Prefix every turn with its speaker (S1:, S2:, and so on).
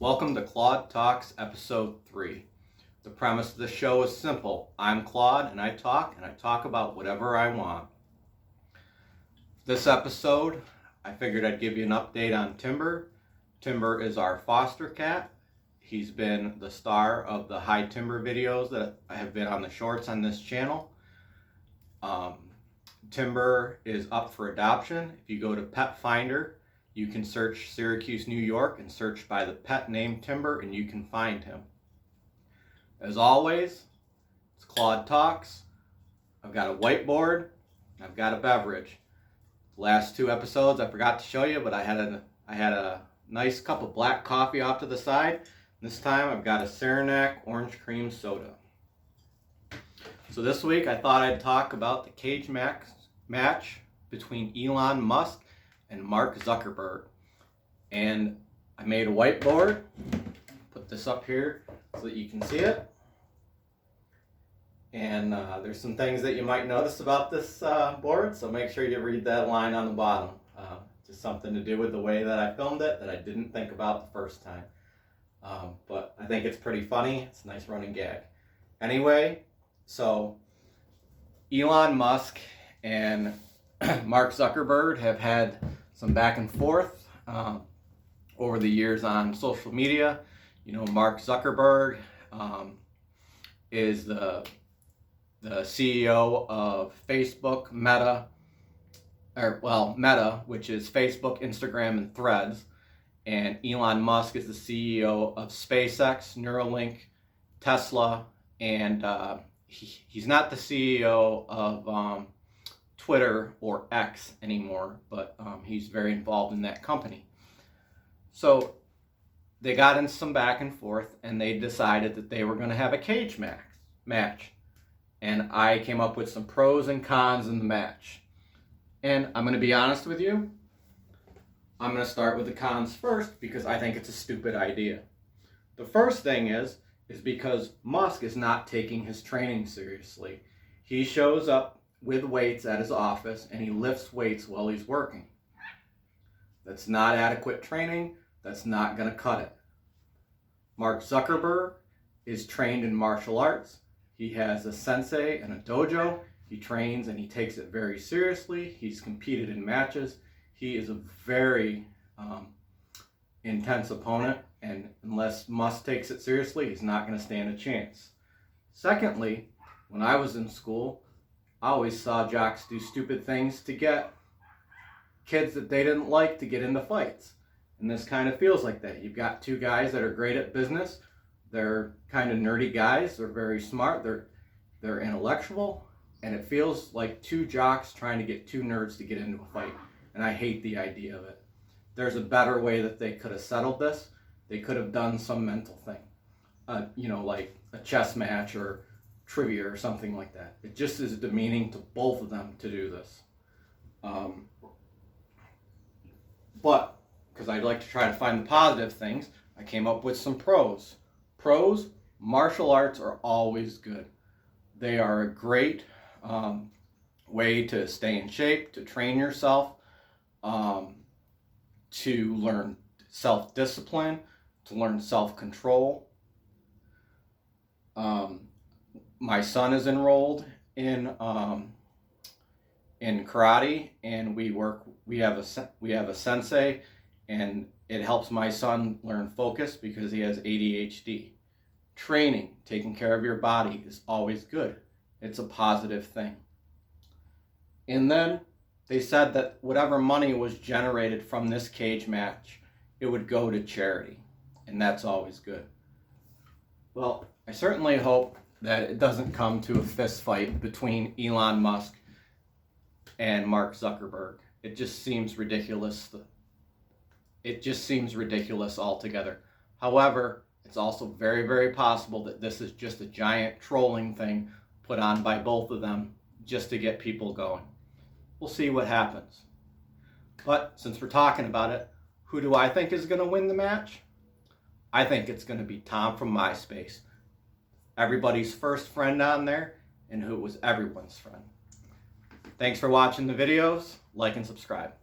S1: Welcome to CLAUDETalks episode 3. The premise of the show is simple. I'm Claude and I talk about whatever I want. This episode, I figured I'd give you an update on Timber. Timber is our foster cat. He's been the star of the High Timber videos that have been on the shorts on this channel. Timber is up for adoption. If you go to Pet Finder, you can search Syracuse, New York, and search by the pet name Timber, and you can find him. As always, it's Claude Talks. I've got a whiteboard. I've got a beverage. Last two episodes I forgot to show you, but I had a nice cup of black coffee off to the side. This time I've got a Saranac orange cream soda. So this week I thought I'd talk about the cage match between Elon Musk and Mark Zuckerberg. And I made a whiteboard. Put this up here so that you can see it. And there's some things that you might notice about this board, so make sure you read that line on the bottom. Just something to do with the way that I filmed it that I didn't think about the first time. But I think it's pretty funny. It's a nice running gag. Anyway, so Elon Musk and Mark Zuckerberg have had some back and forth over the years on social media. You know, Mark Zuckerberg is the CEO of Facebook, Meta, which is Facebook, Instagram, and Threads. And Elon Musk is the CEO of SpaceX, Neuralink, Tesla, and he's not the CEO of Twitter or X anymore, but he's very involved in that company. So they got in some back and forth, and they decided that they were going to have a cage match. And I came up with some pros and cons in the match. And I'm going to be honest with you, I'm going to start with the cons first because I think it's a stupid idea. The first thing is because Musk is not taking his training seriously. He shows up with weights at his office and he lifts weights while he's working. That's not adequate training. That's not going to cut it. Mark Zuckerberg is trained in martial arts. He has a sensei and a dojo. He trains and he takes it very seriously. He's competed in matches. He is a very intense opponent, and unless Musk takes it seriously, he's not going to stand a chance. Secondly, when I was in school, I always saw jocks do stupid things to get kids that they didn't like to get into fights. And this kind of feels like that. You've got two guys that are great at business. They're kind of nerdy guys. They're very smart. They're intellectual. And it feels like two jocks trying to get two nerds to get into a fight. And I hate the idea of it. There's a better way that they could have settled this. They could have done some mental thing. Like a chess match or trivia or something like that. It just is demeaning to both of them to do this. But, because I'd like to try to find the positive things, I came up with some pros. Pros, martial arts are always good. They are a great way to stay in shape, to train yourself, to learn self-discipline, to learn self-control. My son is enrolled in karate, and we have a sensei, and it helps my son learn focus because he has ADHD. Training, taking care of your body is always good. It's a positive thing. And then they said that whatever money was generated from this cage match, it would go to charity, and that's always good. Well, I certainly hope that it doesn't come to a fist fight between Elon Musk and Mark Zuckerberg. It just seems ridiculous. It just seems ridiculous altogether. However, it's also very, very possible that this is just a giant trolling thing put on by both of them just to get people going. We'll see what happens. But since we're talking about it, who do I think is going to win the match? I think it's going to be Tom from MySpace. Everybody's first friend on there, and who was everyone's friend. Thanks for watching the videos. Like and subscribe.